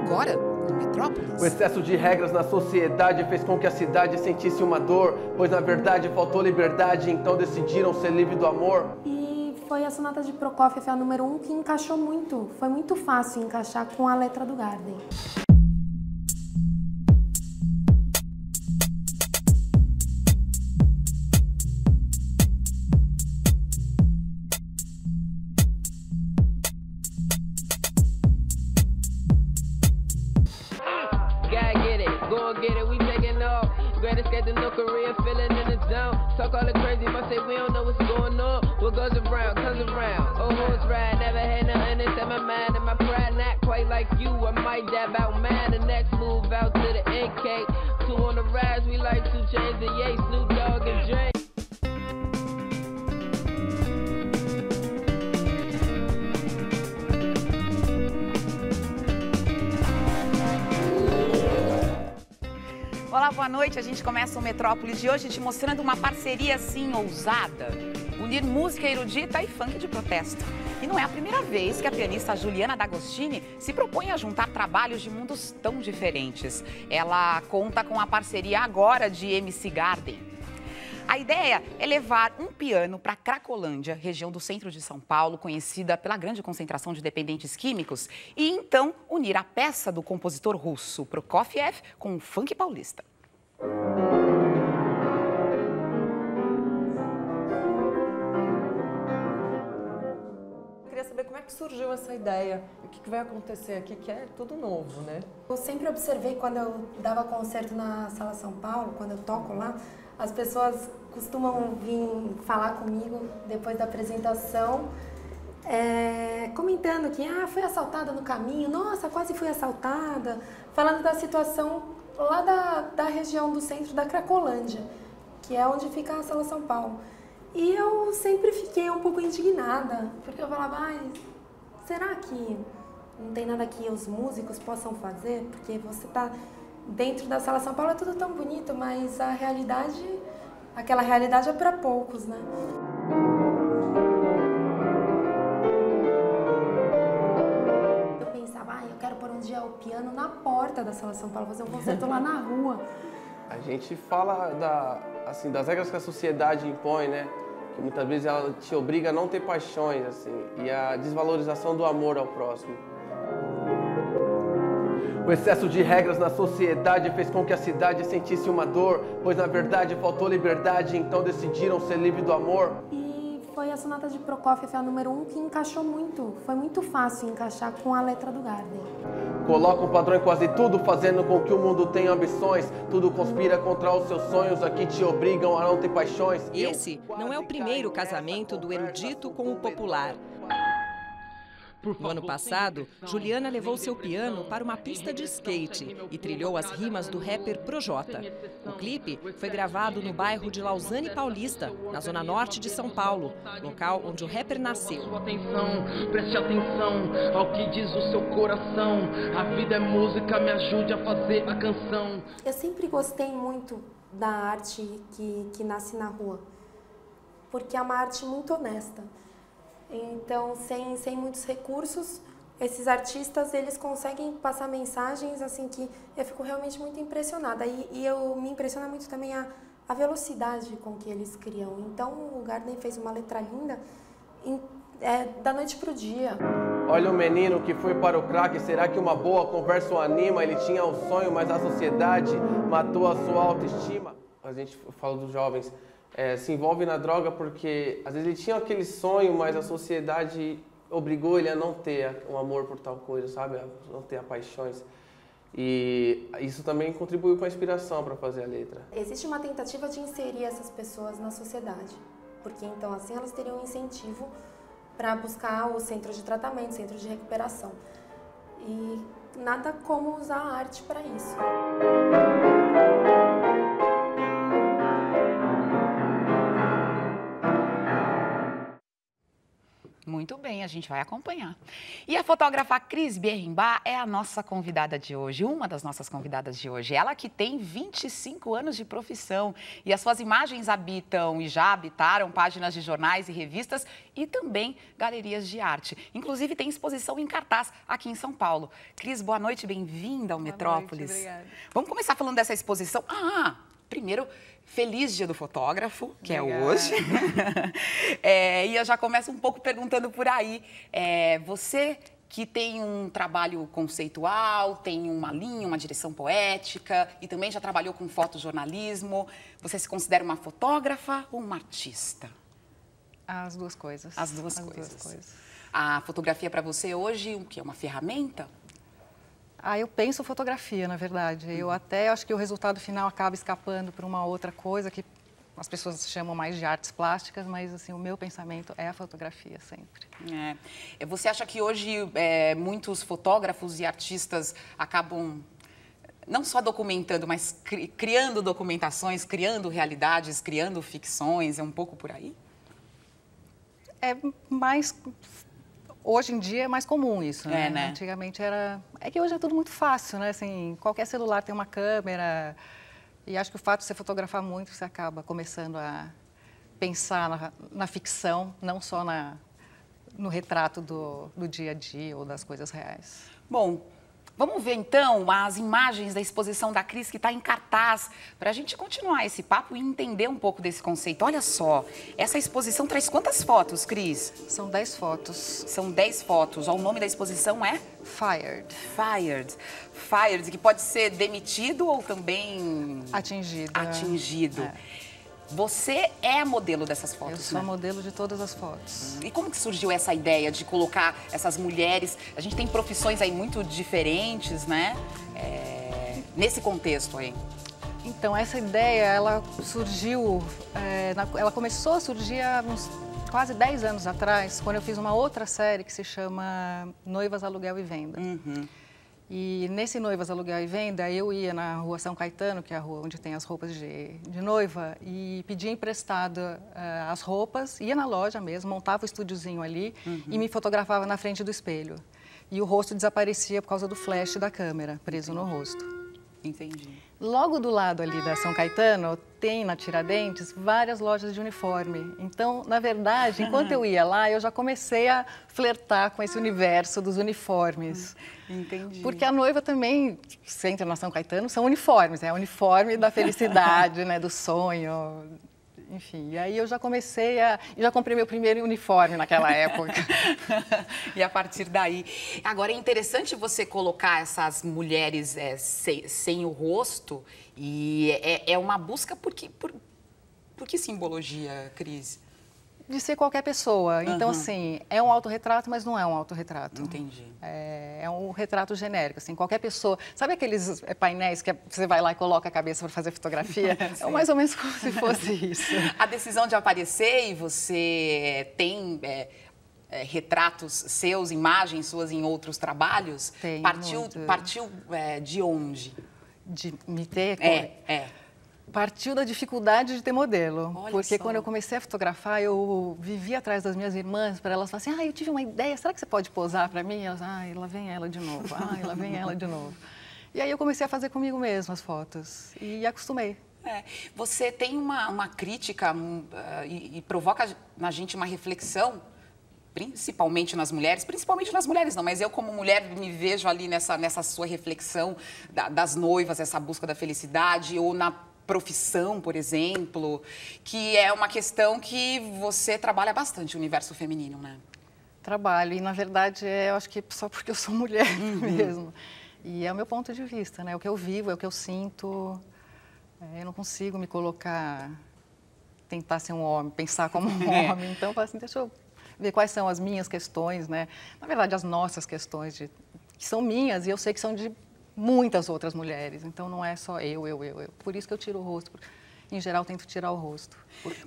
agora, no Metrópolis. O excesso de regras na sociedade fez com que a cidade sentisse uma dor, pois na verdade faltou liberdade, então decidiram ser livres do amor. E foi a sonata de Prokofiev, a número 1, que encaixou muito. Foi muito fácil encaixar com a letra do Garden. Talk all the crazy, but say we don't know what's going on. What goes around, comes around. Oh, horse ride, never had nothing inside my mind and my pride. Not quite like you, I might dab out mine. The next move out to the NK. Two on the rise, we like 2 Chainz and Ye, Snoop Dogg and Dre. Olá, boa noite. A gente começa o Metrópolis de hoje te mostrando uma parceria assim ousada. Unir música erudita e funk de protesto. E não é a primeira vez que a pianista Juliana D'Agostini se propõe a juntar trabalhos de mundos tão diferentes. Ela conta com a parceria agora de MC Garden. A ideia é levar um piano para Cracolândia, região do centro de São Paulo, conhecida pela grande concentração de dependentes químicos, e então unir a peça do compositor russo Prokofiev com o funk paulista. Eu queria saber como é que surgiu essa ideia, o que vai acontecer aqui, que é tudo novo, né? Eu sempre observei quando eu dava concerto na Sala São Paulo, quando eu toco lá, as pessoas costumam vir falar comigo depois da apresentação, comentando que foi assaltada no caminho, nossa, quase fui assaltada, falando da situação lá da região do centro da Cracolândia, que é onde fica a Sala São Paulo. E eu sempre fiquei um pouco indignada, porque eu falava, será que não tem nada que os músicos possam fazer? Porque você está dentro da Sala São Paulo, é tudo tão bonito, mas a realidade, aquela realidade é para poucos, né? Eu pensava, eu quero pôr um dia o piano na porta da Sala São Paulo, fazer um concerto lá na rua. A gente fala das regras que a sociedade impõe, né? Que muitas vezes ela te obriga a não ter paixões, assim, e a desvalorização do amor ao próximo. O excesso de regras na sociedade fez com que a cidade sentisse uma dor, pois na verdade faltou liberdade, então decidiram ser livres do amor. E foi a sonata de Prokofiev, a número 1, que encaixou muito. Foi muito fácil encaixar com a letra do Garden. Coloca um padrão em quase tudo, fazendo com que o mundo tenha ambições. Tudo conspira contra os seus sonhos, aqui te obrigam a não ter paixões. Esse não é o primeiro casamento do erudito com o popular. No ano passado, Juliana levou seu piano para uma pista de skate e trilhou as rimas do rapper Projota. O clipe foi gravado no bairro de Lausanne Paulista, na zona norte de São Paulo, local onde o rapper nasceu. Preste atenção ao que diz o seu coração. A vida é música, me ajude a fazer a canção. Eu sempre gostei muito da arte que nasce na rua, porque é uma arte muito honesta. Então, sem muitos recursos, esses artistas, eles conseguem passar mensagens assim que eu fico realmente muito impressionada. E me impressiona muito também a velocidade com que eles criam. Então, o Garden fez uma letra linda da noite pro dia. Olha o menino que foi para o crack, será que uma boa conversa o anima? Ele tinha um sonho, mas a sociedade matou a sua autoestima. A gente fala dos jovens. Se envolve na droga porque às vezes ele tinha aquele sonho, mas a sociedade obrigou ele a não ter um amor por tal coisa, sabe? A não ter paixões. E isso também contribuiu com a inspiração para fazer a letra. Existe uma tentativa de inserir essas pessoas na sociedade, porque então assim elas teriam um incentivo para buscar o centro de tratamento, centro de recuperação. E nada como usar a arte para isso. Muito bem, a gente vai acompanhar. E a fotógrafa Cris Bierrimbá é a nossa convidada de hoje, uma das nossas convidadas de hoje. Ela que tem 25 anos de profissão e as suas imagens habitam e já habitaram páginas de jornais e revistas e também galerias de arte. Inclusive tem exposição em cartaz aqui em São Paulo. Cris, boa noite, bem-vinda ao Metrópolis. Boa noite, obrigada. Vamos começar falando dessa exposição. Primeiro, feliz Dia do Fotógrafo, que Obrigada. é hoje. E eu já começo um pouco perguntando por aí. Você que tem um trabalho conceitual, tem uma linha, uma direção poética e também já trabalhou com fotojornalismo, você se considera uma fotógrafa ou uma artista? As duas coisas. As duas coisas. A fotografia para você hoje, o que é uma ferramenta? Eu penso fotografia, na verdade. Eu até acho que o resultado final acaba escapando para uma outra coisa que as pessoas chamam mais de artes plásticas, mas assim, o meu pensamento é a fotografia sempre. Você acha que hoje muitos fotógrafos e artistas acabam não só documentando, mas criando documentações, criando realidades, criando ficções? É um pouco por aí? Hoje em dia é mais comum isso, né? Né? Antigamente era... É que hoje é tudo muito fácil, né? Assim, qualquer celular tem uma câmera. E acho que o fato de você fotografar muito, você acaba começando a pensar na ficção, não só no retrato do dia a dia ou das coisas reais. Bom, vamos ver então as imagens da exposição da Cris que está em cartaz, para a gente continuar esse papo e entender um pouco desse conceito. Olha só, essa exposição traz quantas fotos, Cris? São 10 fotos. São 10 fotos. O nome da exposição é? Fired. Fired, que pode ser demitido ou também... Atingido. Você é a modelo dessas fotos, Eu sou a modelo de todas as fotos. E como que surgiu essa ideia de colocar essas mulheres? A gente tem profissões aí muito diferentes, né? Nesse contexto aí. Então, essa ideia, ela surgiu, ela começou a surgir há uns quase 10 anos atrás, quando eu fiz uma outra série que se chama Noivas, Aluguel e Venda. E nesse Noivas, Aluguel e Venda, eu ia na Rua São Caetano, que é a rua onde tem as roupas de noiva, e pedia emprestado as roupas, ia na loja mesmo, montava o estúdiozinho ali e me fotografava na frente do espelho. E o rosto desaparecia por causa do flash da câmera, preso no rosto. Entendi. Logo do lado ali da São Caetano, tem na Tiradentes várias lojas de uniforme. Então, na verdade, enquanto eu ia lá, eu já comecei a flertar com esse universo dos uniformes. Entendi. Porque a noiva também, você entra na São Caetano, são uniformes, é o uniforme da felicidade, né, do sonho. Enfim, e aí eu já comecei já comprei meu primeiro uniforme naquela época. E a partir daí... Agora, é interessante você colocar essas mulheres sem o rosto e é uma busca por que simbologia, Cris? De ser qualquer pessoa. Então, assim, é um autorretrato, mas não é um autorretrato. Entendi. É um retrato genérico, assim, qualquer pessoa... Sabe aqueles painéis que você vai lá e coloca a cabeça para fazer fotografia? É mais ou menos como se fosse isso. A decisão de aparecer e você tem... retratos seus, imagens suas em outros trabalhos? Tem, partiu de onde? De me ter? Partiu da dificuldade de ter modelo. Olha porque só. quando eu comecei a fotografar, eu vivia atrás das minhas irmãs para elas falarem assim, eu tive uma ideia, será que você pode posar para mim? E elas, lá vem ela de novo, lá vem ela de novo. E aí eu comecei a fazer comigo mesma as fotos e acostumei. Você tem uma crítica e provoca na gente uma reflexão, principalmente nas mulheres não, mas eu como mulher me vejo ali nessa sua reflexão das noivas, essa busca da felicidade, ou na profissão, por exemplo, que é uma questão que você trabalha bastante, o universo feminino, né? Trabalho, e na verdade eu acho que só porque eu sou mulher mesmo. E é o meu ponto de vista, né? É o que eu vivo, é o que eu sinto. Eu não consigo me colocar, tentar ser um homem, pensar como um homem. Então, eu falo assim, deixa eu ver quais são as minhas questões, né? Na verdade, as nossas questões, que são minhas e eu sei que são de muitas outras mulheres. Então, não é só eu. Por isso que eu tiro o rosto. Em geral, tento tirar o rosto.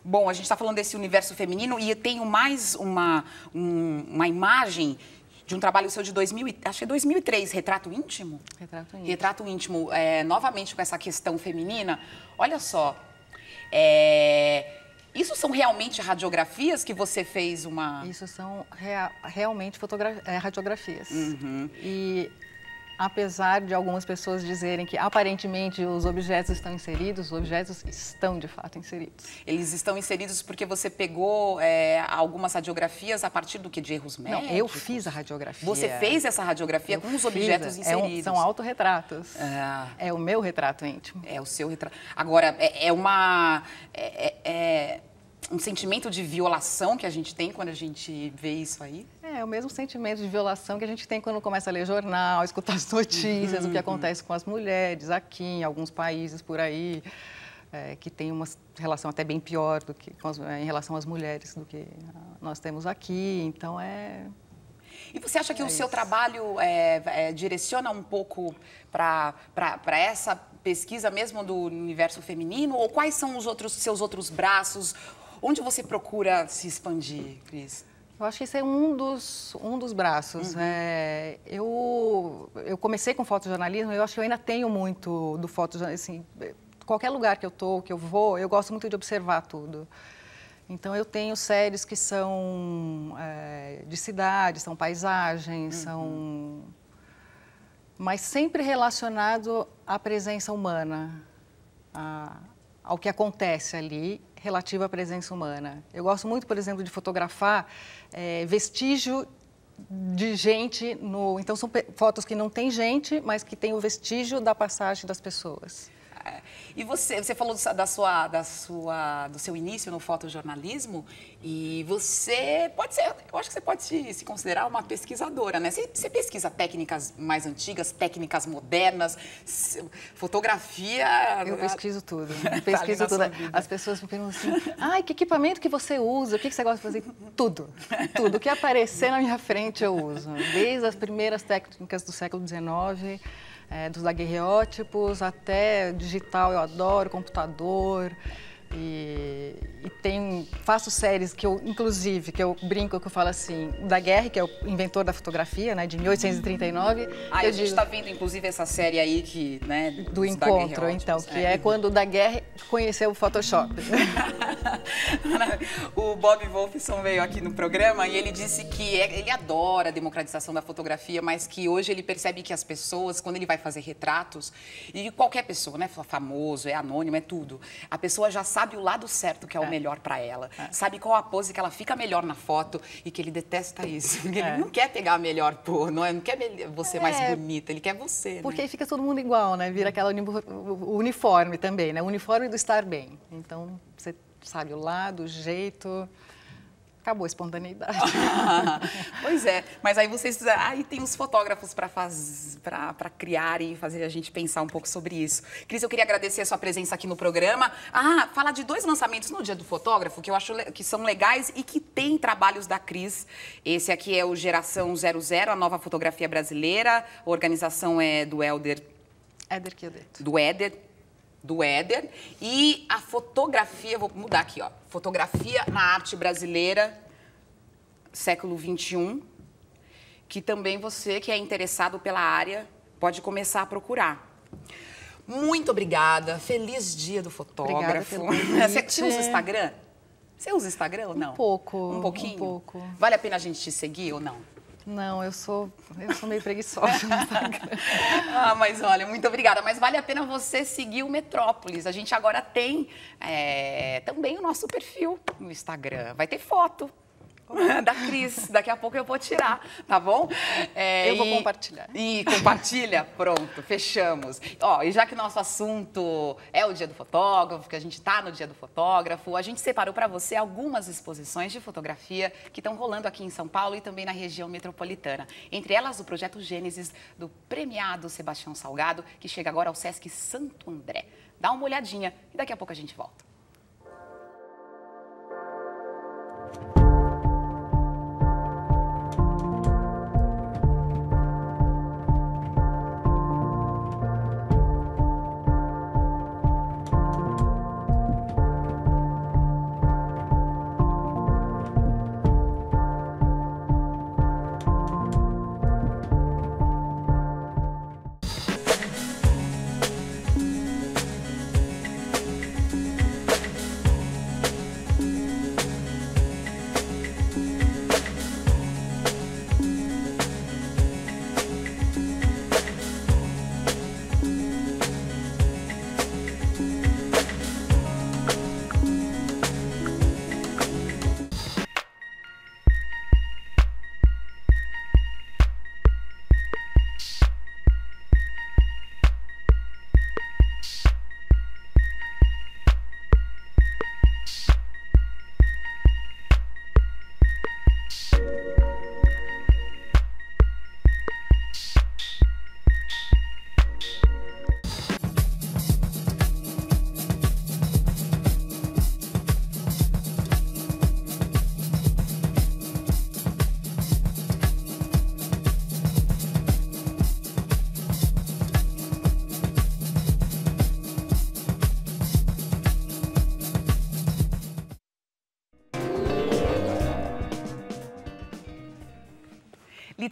Bom, a gente está falando desse universo feminino e eu tenho mais uma imagem de um trabalho seu de 2003, Retrato Íntimo? Retrato Íntimo. Retrato Íntimo, novamente com essa questão feminina. Olha só, Isso são realmente radiografias que você fez uma... Isso são realmente radiografias. E apesar de algumas pessoas dizerem que aparentemente os objetos estão inseridos, os objetos estão de fato inseridos. Eles estão inseridos porque você pegou algumas radiografias a partir do que? De erros médicos? Não, eu fiz a radiografia. Você fez essa radiografia com os objetos inseridos? São autorretratos. É o meu retrato íntimo. É o seu retrato. Agora, um sentimento de violação que a gente tem quando a gente vê isso aí? É o mesmo sentimento de violação que a gente tem quando começa a ler jornal, escutar as notícias, o que acontece com as mulheres aqui, em alguns países por aí, que tem uma relação até bem pior do que em relação às mulheres do que nós temos aqui. Então E você acha que o seu trabalho direciona um pouco para essa pesquisa mesmo do universo feminino? Ou quais são seus outros braços? Onde você procura se expandir, Cris? Eu acho que esse é um dos braços. Eu comecei com fotojornalismo, eu acho que eu ainda tenho muito do fotojornalismo. Assim, qualquer lugar que eu vou, eu gosto muito de observar tudo. Então, eu tenho séries que são de cidade, são paisagens, mas sempre relacionado à presença humana, ao que acontece ali, relativo à presença humana. Eu gosto muito, por exemplo, de fotografar vestígio de gente no... Então, são fotos que não tem gente, mas que tem o vestígio da passagem das pessoas. E você falou do seu início no fotojornalismo e você pode ser, eu acho que você pode se considerar uma pesquisadora, né? Você pesquisa técnicas mais antigas, técnicas modernas, fotografia... Eu pesquiso tudo, pesquiso tudo. As pessoas me perguntam assim, ai, que equipamento que você usa, o que você gosta de fazer? Tudo, tudo. O que aparecer na minha frente eu uso, desde as primeiras técnicas do século XIX, dos daguerreótipos até digital, eu adoro computador e faço séries que eu, inclusive, que eu brinco, que eu falo assim, Daguerre, que é o inventor da fotografia, né, de 1839. A gente está vendo, inclusive, essa série aí que, né, do encontro, então, que é quando o Daguerre conheceu o Photoshop. O Bob Wolfson veio aqui no programa e ele disse que ele adora a democratização da fotografia, mas que hoje ele percebe que as pessoas, quando ele vai fazer retratos, e qualquer pessoa, né, famoso, é anônimo, é tudo, a pessoa já sabe o lado certo que é o melhor para ela, sabe qual a pose que ela fica melhor na foto e que ele detesta isso, porque ele não quer pegar a melhor não quer você mais bonita, ele quer você. Porque aí fica todo mundo igual, né? Vira aquela uniforme também, né? O uniforme do estar bem. Então, você sabe o lado, o jeito... Acabou a espontaneidade. Pois é, mas aí aí tem os fotógrafos para criar e fazer a gente pensar um pouco sobre isso. Cris, eu queria agradecer a sua presença aqui no programa. Falar de 2 lançamentos no Dia do Fotógrafo, que eu acho que são legais e que tem trabalhos da Cris. Esse aqui é o Geração 00, a nova fotografia brasileira. A organização é do Éder Chiodetto. Do Éder, e a fotografia, vou mudar aqui, ó, fotografia na arte brasileira, século XXI, que também você que é interessado pela área pode começar a procurar. Muito obrigada, feliz Dia do Fotógrafo. Você usa o Instagram? Você usa o Instagram ou não? Um pouco. Um pouquinho? Um pouco. Vale a pena a gente te seguir ou não? Não, eu sou meio preguiçosa no Instagram. Mas olha, muito obrigada. Mas vale a pena você seguir o Metrópolis. A gente agora tem também o nosso perfil no Instagram. Vai ter foto da Cris. Daqui a pouco eu vou tirar, tá bom? Eu vou compartilhar. E compartilha, pronto, fechamos. E já que o nosso assunto é o Dia do Fotógrafo, que a gente está no Dia do Fotógrafo, a gente separou para você algumas exposições de fotografia que estão rolando aqui em São Paulo e também na região metropolitana. Entre elas, o projeto Gênesis, do premiado Sebastião Salgado, que chega agora ao Sesc Santo André. Dá uma olhadinha e daqui a pouco a gente volta.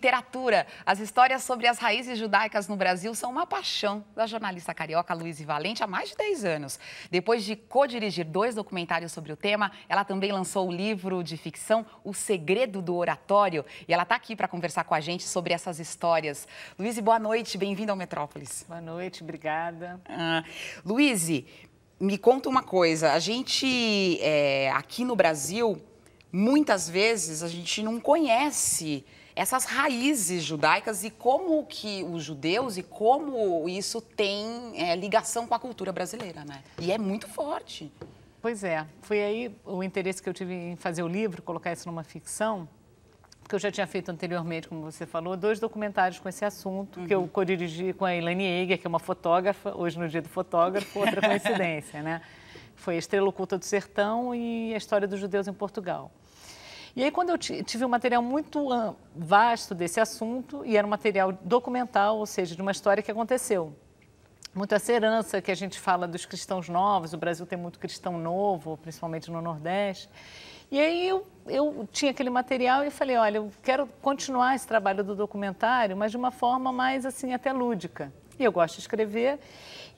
literatura. As histórias sobre as raízes judaicas no Brasil são uma paixão da jornalista carioca Luíse Valente há mais de 10 anos. Depois de co-dirigir 2 documentários sobre o tema, ela também lançou o livro de ficção O Segredo do Oratório. E ela está aqui para conversar com a gente sobre essas histórias. Luíse, boa noite, bem-vinda ao Metrópolis. Boa noite, obrigada. Luíse, me conta uma coisa. A gente, aqui no Brasil, muitas vezes a gente não conhece essas raízes judaicas e como que os judeus e como isso tem ligação com a cultura brasileira, né? E é muito forte. Pois é, foi aí o interesse que eu tive em fazer o livro, colocar isso numa ficção, porque eu já tinha feito anteriormente, como você falou, 2 documentários com esse assunto, que eu co-dirigi com a Elaine Eiger, que é uma fotógrafa, hoje no Dia do Fotógrafo, outra coincidência, né? Foi a Estrela Oculta do Sertão e a História dos Judeus em Portugal. E aí, quando eu tive um material muito vasto desse assunto, e era um material documental, ou seja, de uma história que aconteceu. Muita herança que a gente fala dos cristãos novos, o Brasil tem muito cristão novo, principalmente no Nordeste. E aí eu tinha aquele material e falei, olha, eu quero continuar esse trabalho do documentário, mas de uma forma mais, assim, até lúdica. E eu gosto de escrever.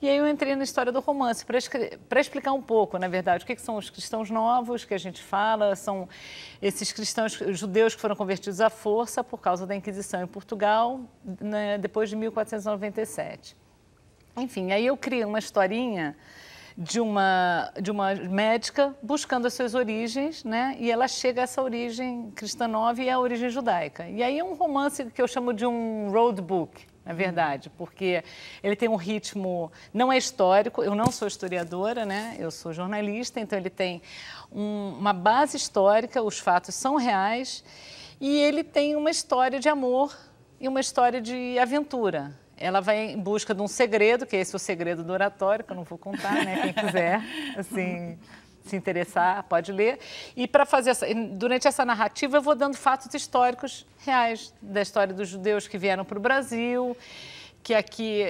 E aí eu entrei na história do romance para explicar um pouco, na verdade, o que são os cristãos novos que a gente fala, são esses cristãos judeus que foram convertidos à força por causa da Inquisição em Portugal, né, depois de 1497. Enfim, aí eu criei uma historinha de uma médica buscando as suas origens, né? E ela chega a essa origem cristã nova e a origem judaica. E aí é um romance que eu chamo de um road book, na verdade, porque ele tem um ritmo, não é histórico, eu não sou historiadora, né? Eu sou jornalista, então ele tem uma base histórica, os fatos são reais, e ele tem uma história de amor e uma história de aventura. Ela vai em busca de um segredo, que é esse o segredo do oratório, que eu não vou contar, né? Quem quiser, assim, se interessar, pode ler. E para fazer durante essa narrativa, eu vou dando fatos históricos reais da história dos judeus que vieram para o Brasil, que aqui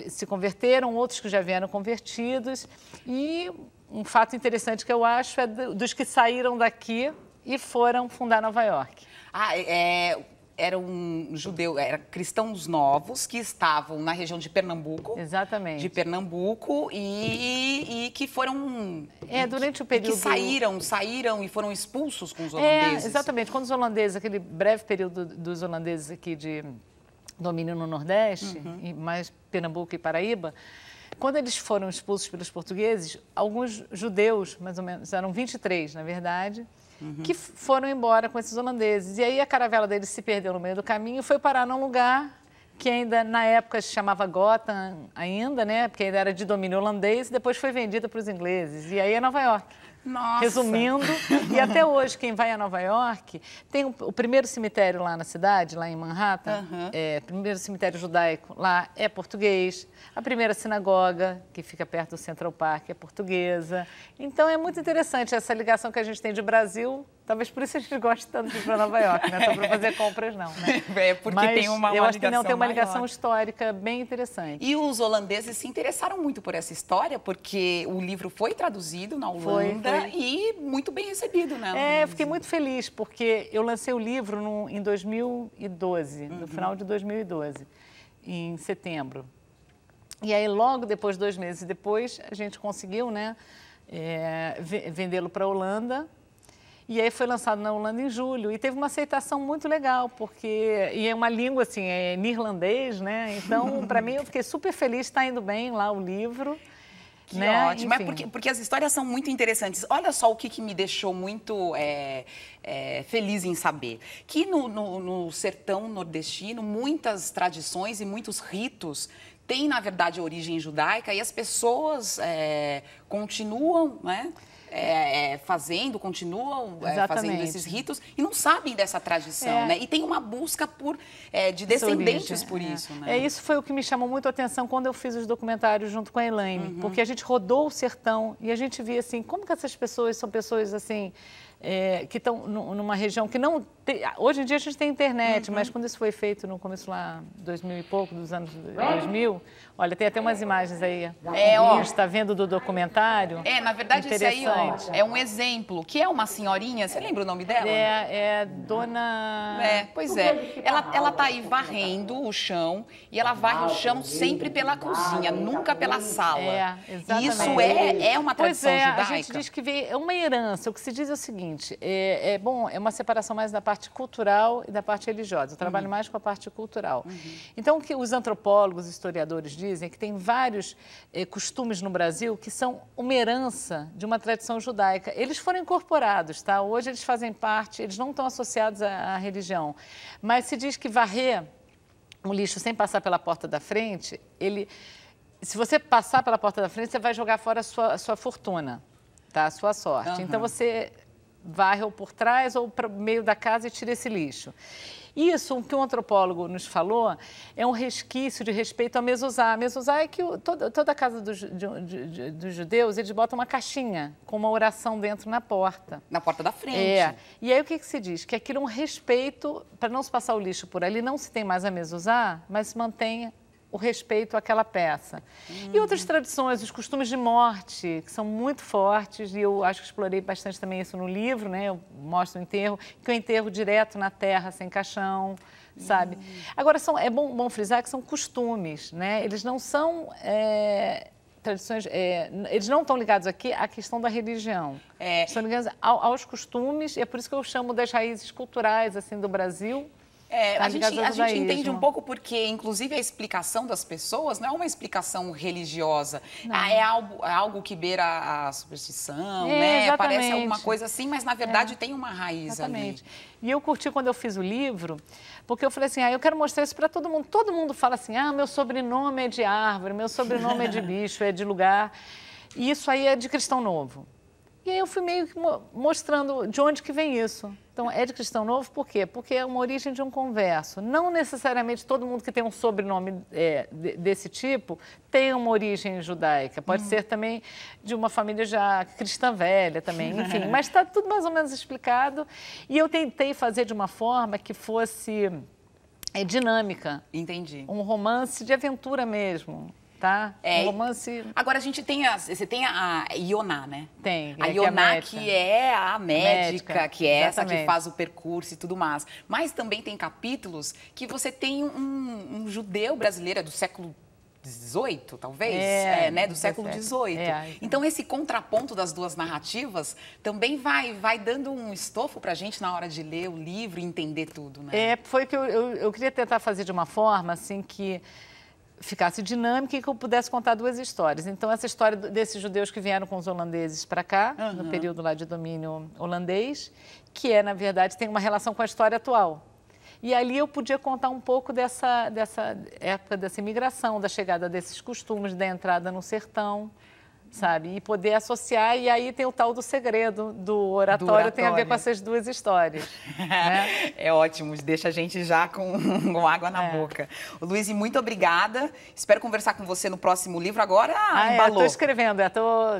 se converteram, outros que já vieram convertidos. E um fato interessante que eu acho é dos que saíram daqui e foram fundar Nova York. Eram cristãos novos que estavam na região de Pernambuco. Exatamente. De Pernambuco e que foram... durante o período... Que saíram e foram expulsos com os holandeses. Exatamente. Quando os holandeses, aquele breve período dos holandeses aqui de domínio no Nordeste, e mais Pernambuco e Paraíba, quando eles foram expulsos pelos portugueses, alguns judeus, mais ou menos, eram 23, na verdade, que foram embora com esses holandeses. E aí a caravela deles se perdeu no meio do caminho e foi parar num lugar que ainda, na época, se chamava Gotham ainda, né? Porque ainda era de domínio holandês, e depois foi vendida para os ingleses. E aí é Nova York. Nossa. Resumindo, e até hoje, quem vai a Nova York, tem o primeiro cemitério lá na cidade, lá em Manhattan, o primeiro cemitério judaico lá é português, a primeira sinagoga, que fica perto do Central Park, é portuguesa. Então, é muito interessante essa ligação que a gente tem de Brasil. Talvez por isso a gente goste tanto de ir para Nova York, não é só para fazer compras, não. Né? Porque tem uma eu acho que não, tem uma ligação maior. Histórica bem interessante. E os holandeses se interessaram muito por essa história, porque o livro foi traduzido na Holanda e muito bem recebido, né? Eu fiquei muito feliz, porque eu lancei o livro em 2012, no final de 2012, em setembro. E aí, logo depois, 2 meses depois, a gente conseguiu, né, vendê-lo para a Holanda. E aí foi lançado na Holanda em julho e teve uma aceitação muito legal, porque é uma língua assim, é neerlandês, né? Então, para mim, eu fiquei super feliz, está indo bem lá o livro. Que né? ótimo, porque as histórias são muito interessantes. Olha só o que me deixou muito feliz em saber. Que no sertão nordestino, muitas tradições e muitos ritos têm, na verdade, origem judaica e as pessoas continuam, né? Continuam fazendo esses ritos e não sabem dessa tradição, né? E tem uma busca de descendentes por isso, né? Isso foi o que me chamou muito a atenção quando eu fiz os documentários junto com a Elaine, porque a gente rodou o sertão e a gente via assim, como que essas pessoas são pessoas assim, que estão numa região que não Hoje em dia a gente tem internet, mas quando isso foi feito no começo lá, 2000 e pouco, dos anos 2000, olha, tem até umas imagens aí. Ó. Está vendo do documentário? Na verdade, esse aí, ó, é um exemplo, que é uma senhorinha, você lembra o nome dela? É Dona... Pois é. Ela tá aí varrendo o chão e ela varre o chão sempre pela cozinha, nunca pela sala. Exatamente. E isso é uma tradição judaica. A gente diz que é uma herança. O que se diz é o seguinte, é uma separação mais da parte cultural e da parte religiosa. Eu trabalho mais com a parte cultural. Então, o que os antropólogos, historiadores dizem é que tem vários costumes no Brasil que são uma herança de uma tradição judaica. Eles foram incorporados, tá? Hoje eles fazem parte, eles não estão associados à religião. Mas se diz que varrer o lixo sem passar pela porta da frente, se você passar pela porta da frente, você vai jogar fora a sua fortuna, tá? A sua sorte. Então, você varre ou por trás ou para o meio da casa e tira esse lixo. Isso, o que um antropólogo nos falou, é um resquício de respeito à mezuzá. A mezuzá é que toda a casa dos judeus, eles botam uma caixinha com uma oração dentro na porta. Na porta da frente. E aí o que se diz? Que aquilo é um respeito, para não se passar o lixo por ali, não se tem mais a mezuzá, mas se mantém o respeito àquela peça. E outras tradições, os costumes de morte, que são muito fortes, e eu acho que explorei bastante também isso no livro, né? Eu mostro o enterro, que é o enterro direto na terra, sem caixão, sabe? Agora, é bom frisar que são costumes, né? Eles não são tradições, eles não estão ligados aqui à questão da religião. Estão ligados aos costumes, e é por isso que eu chamo das raízes culturais, assim, do Brasil. A gente entende um pouco porque, inclusive, a explicação das pessoas não é uma explicação religiosa. É algo que beira a superstição, né? Exatamente. Parece alguma coisa assim, mas, na verdade, tem uma raiz ali. E eu curti quando eu fiz o livro, porque eu falei assim, eu quero mostrar isso para todo mundo. Todo mundo fala assim, meu sobrenome é de árvore, meu sobrenome é de bicho, é de lugar. E isso aí é de cristão novo. E aí eu fui meio que mostrando de onde que vem isso. Então, é de cristão novo por quê? Porque é uma origem de um converso. Não necessariamente todo mundo que tem um sobrenome desse tipo tem uma origem judaica. Pode ser também de uma família já cristã velha também, enfim. Mas está tudo mais ou menos explicado. E eu tentei fazer de uma forma que fosse dinâmica. Entendi. Um romance de aventura mesmo. Tá? Um romance... Agora, você tem a Ioná, né? Tem. A Ioná, que é a médica, que é essa que faz o percurso e tudo mais. Mas também tem capítulos que você tem um judeu brasileiro do século XVIII, talvez, né? Do século XVIII. Então, esse contraponto das duas narrativas também vai dando um estofo para a gente na hora de ler o livro e entender tudo, né? Foi que eu queria tentar fazer de uma forma, assim, que ficasse dinâmica e que eu pudesse contar duas histórias. Então, essa história desses judeus que vieram com os holandeses para cá, no período lá de domínio holandês, que na verdade, tem uma relação com a história atual. E ali eu podia contar um pouco dessa época dessa imigração, da chegada desses costumes, da entrada no sertão, sabe? E poder associar, e aí tem o tal do segredo do oratório, tem a ver com essas duas histórias. Né? É ótimo, deixa a gente já com água na boca. Luiz, muito obrigada. Espero conversar com você no próximo livro. Agora, embalou. Estou escrevendo,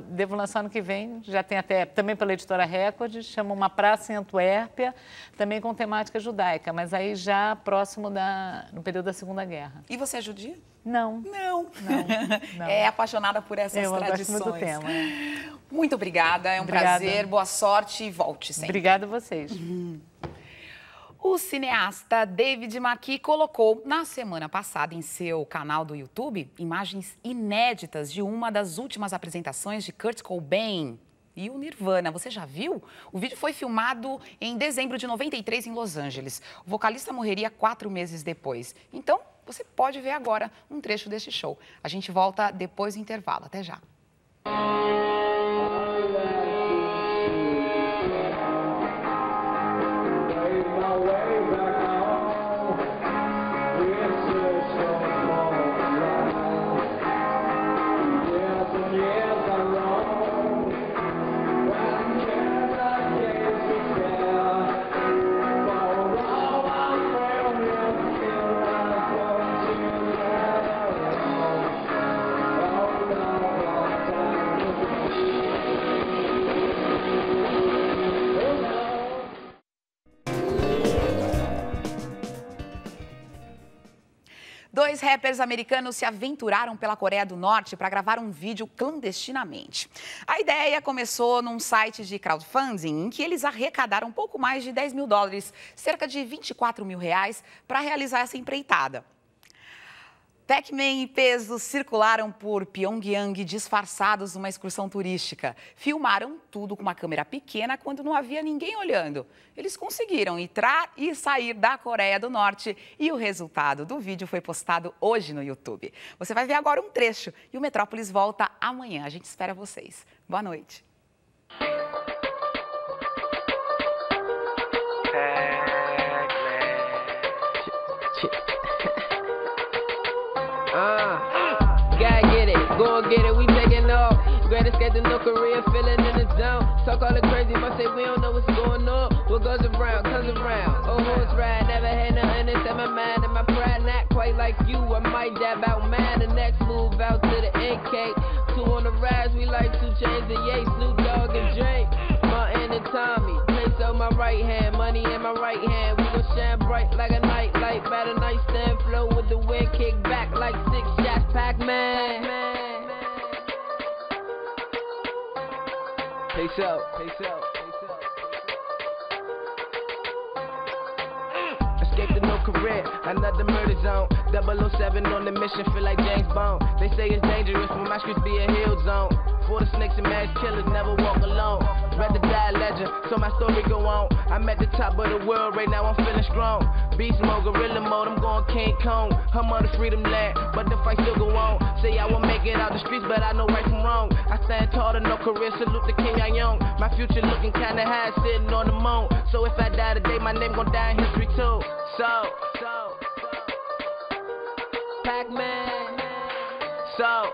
devo lançar ano que vem, já tem até, também pela editora Record, chama Uma Praça em Antuérpia, também com temática judaica, mas aí já próximo no período da Segunda Guerra. E você é judia? Não. É apaixonada por essas tradições. Eu gosto muito do tema. Muito obrigada, é um prazer, boa sorte e volte sempre. Obrigada a vocês. O cineasta David Makee colocou na semana passada em seu canal do YouTube imagens inéditas de uma das últimas apresentações de Kurt Cobain e o Nirvana. Você já viu? O vídeo foi filmado em dezembro de 93 em Los Angeles. O vocalista morreria 4 meses depois. Então, você pode ver agora um trecho deste show. A gente volta depois do intervalo. Até já. Dois rappers americanos se aventuraram pela Coreia do Norte para gravar um vídeo clandestinamente. A ideia começou num site de crowdfunding em que eles arrecadaram um pouco mais de 10 mil dólares, cerca de 24 mil reais, para realizar essa empreitada. Pac-Man e Peso circularam por Pyongyang disfarçados numa excursão turística. Filmaram tudo com uma câmera pequena quando não havia ninguém olhando. Eles conseguiram entrar e sair da Coreia do Norte e o resultado do vídeo foi postado hoje no YouTube. Você vai ver agora um trecho e o Metrópolis volta amanhã. A gente espera vocês. Boa noite. Gotta get it, go and get it, we taking off. Great escape to North Korea, feeling in the zone. Talk all the crazy, but say we don't know what's going on. What goes around, comes around. Oh, horse ride, never had nothing inside my mind and my pride. Not quite like you, I might dab out mine. The next move out to the AK. Two on the rise, we like 2 Chainz and Ye, Snoop Dogg and Drake. Martin and Tommy, place on my right hand, money in my right hand. We gon' shine bright like a night light. By the nightstand, flow with the wind, kick back like 6 shots, Pac-Man. Peace out, peace out, peace out. Escape to North Korea, another murder zone. 007 on the mission, feel like James Bond. They say it's dangerous when my streets be a hill zone. For the snakes and mass killers, never walk alone. Rather die a legend, so my story go on. I'm at the top of the world, right now I'm feeling strong. Beast mode, gorilla mode, I'm going King Kong. I'm on the freedom land, but the fight still go on. Say I won't make it out the streets, but I know right from wrong. I stand tall to North Korea, salute the King I Young. My future looking kinda high, sitting on the moon. So if I die today, my name gon' die in history too. So Pac-Man. So